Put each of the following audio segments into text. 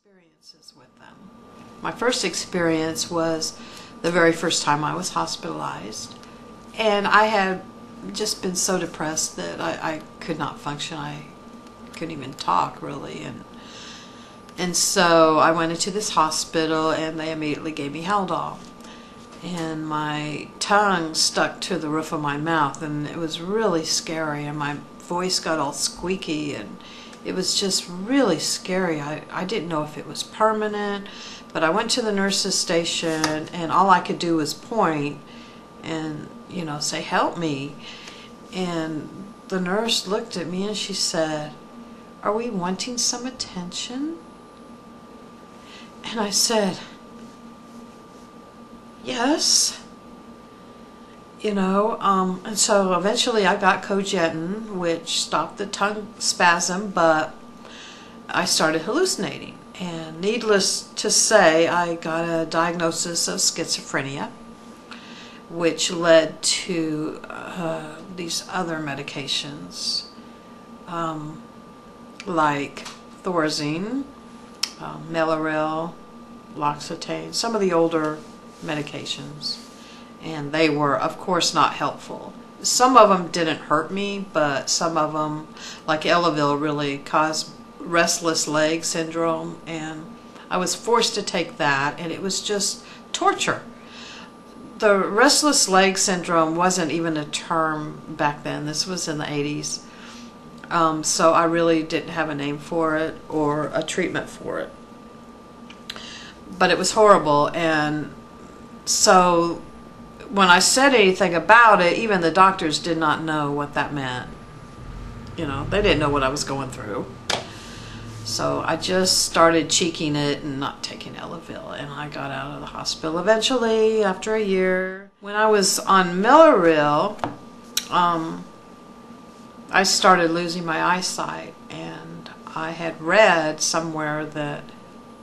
experiences with them. My first experience was the very first time I was hospitalized, and I had just been so depressed that I could not function. I couldn't even talk really, and so I went into this hospital and they immediately gave me Haldol, and my tongue stuck to the roof of my mouth, and it was really scary, and my voice got all squeaky, and it was just really scary. I didn't know if it was permanent, but I went to the nurse's station and all I could do was point and, you know, say, "Help me." And the nurse looked at me and she said, "Are we wanting some attention?" And I said, "Yes." And so eventually I got Cogentin, which stopped the tongue spasm, but I started hallucinating. And needless to say, I got a diagnosis of schizophrenia, which led to these other medications, like Thorazine, Mellaril, L'Occitane, some of the older medications. And they were, of course, not helpful. Some of them didn't hurt me, but some of them, like Elavil, really caused restless leg syndrome, and I was forced to take that, and it was just torture. The restless leg syndrome wasn't even a term back then. This was in the 80s. So I really didn't have a name for it or a treatment for it. But it was horrible, and so when I said anything about it, even the doctors did not know what that meant. You know, they didn't know what I was going through. So I just started cheeking it and not taking Elavil, and I got out of the hospital eventually after a year. When I was on Mellaril, I started losing my eyesight, and I had read somewhere that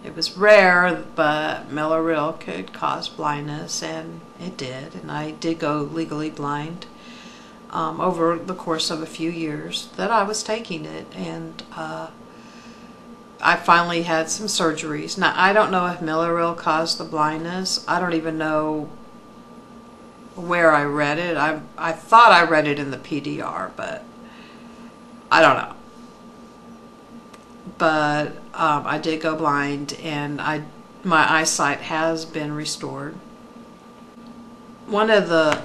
it was rare, but Mellaril could cause blindness, and it did. And I did go legally blind over the course of a few years that I was taking it. And I finally had some surgeries. Now, I don't know if Mellaril caused the blindness. I don't even know where I read it. I thought I read it in the PDR, but I don't know. But I did go blind, and my eyesight has been restored. One of the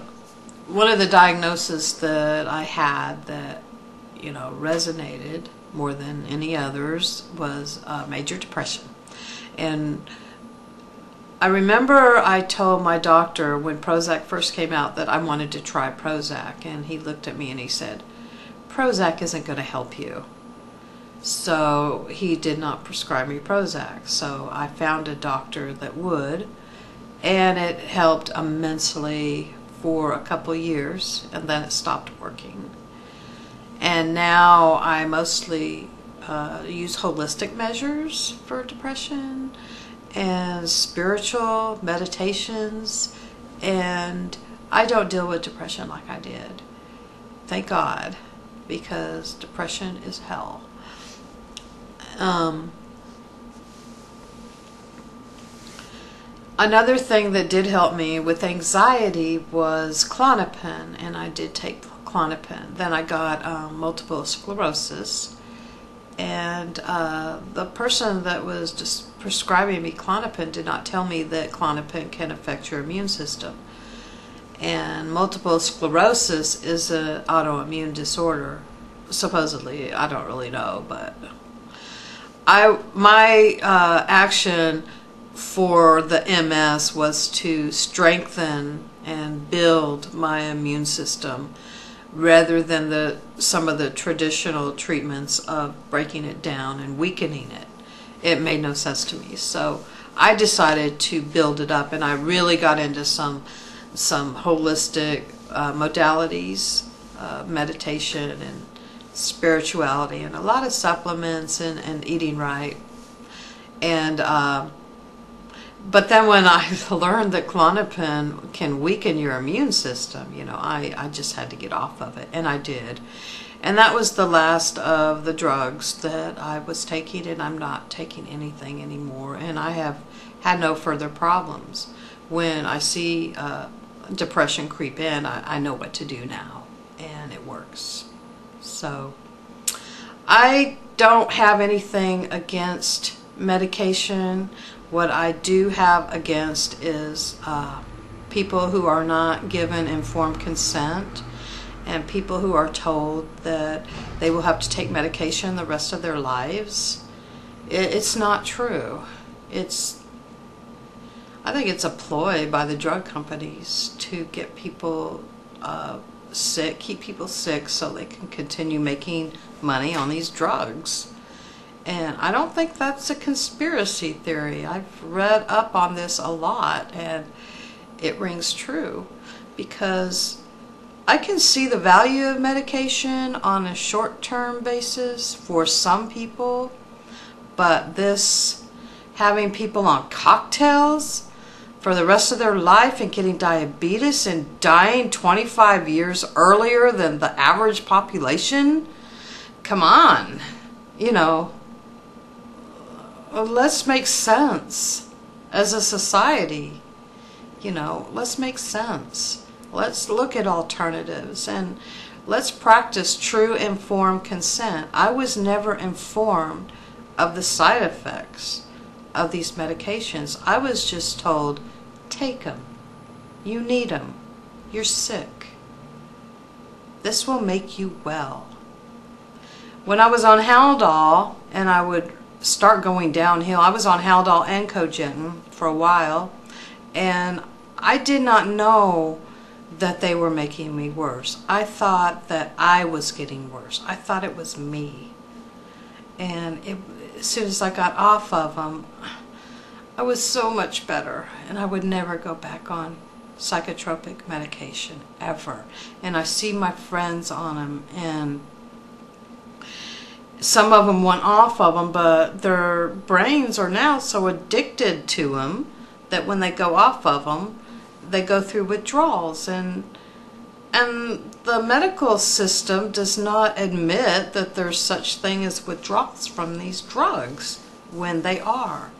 diagnoses that I had that, you know, resonated more than any others was major depression. And I remember I told my doctor when Prozac first came out that I wanted to try Prozac, and he looked at me and he said, "Prozac isn't going to help you." So he did not prescribe me Prozac. So I found a doctor that would, and it helped immensely for a couple years, and then it stopped working. And now I mostly use holistic measures for depression and spiritual meditations, and I don't deal with depression like I did. Thank God, because depression is hell. Another thing that did help me with anxiety was Klonopin, and I did take Klonopin. Then I got multiple sclerosis, and the person that was just prescribing me Klonopin did not tell me that Klonopin can affect your immune system. And multiple sclerosis is an autoimmune disorder, supposedly. I don't really know, but my action for the MS was to strengthen and build my immune system rather than some of the traditional treatments of breaking it down and weakening it. It made no sense to me. So I decided to build it up, and I really got into some holistic modalities, meditation and spirituality, and a lot of supplements and eating right. And but then when I learned that Klonopin can weaken your immune system, you know, I just had to get off of it, and I did. And that was the last of the drugs that I was taking, and I'm not taking anything anymore. And I have had no further problems. When I see depression creep in, I know what to do now, and it works. So I don't have anything against medication. What I do have against is people who are not given informed consent, and people who are told that they will have to take medication the rest of their lives. It's not true. I think it's a ploy by the drug companies to get people sick, keep people sick so they can continue making money on these drugs. And I don't think that's a conspiracy theory. I've read up on this a lot, and it rings true, because I can see the value of medication on a short-term basis for some people, but this having people on cocktails for the rest of their life and getting diabetes and dying 25 years earlier than the average population, come on, you know, let's make sense as a society. You know, let's make sense. Let's look at alternatives, and let's practice true informed consent. I was never informed of the side effects of these medications. I was just told, take them. You need them. You're sick. This will make you well. When I was on Haldol and I would start going downhill, I was on Haldol and Cogentin for a while, and I did not know that they were making me worse. I thought that I was getting worse. I thought it was me. And as soon as I got off of them, I was so much better. And I would never go back on psychotropic medication, ever. And I see my friends on them, and some of them went off of them, but their brains are now so addicted to them that when they go off of them, they go through withdrawals, and the medical system does not admit that there's such thing as withdrawals from these drugs when they are.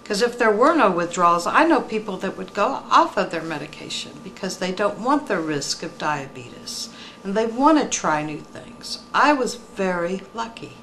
Because if there were no withdrawals, I know people that would go off of their medication because they don't want the risk of diabetes and they want to try new things. I was very lucky.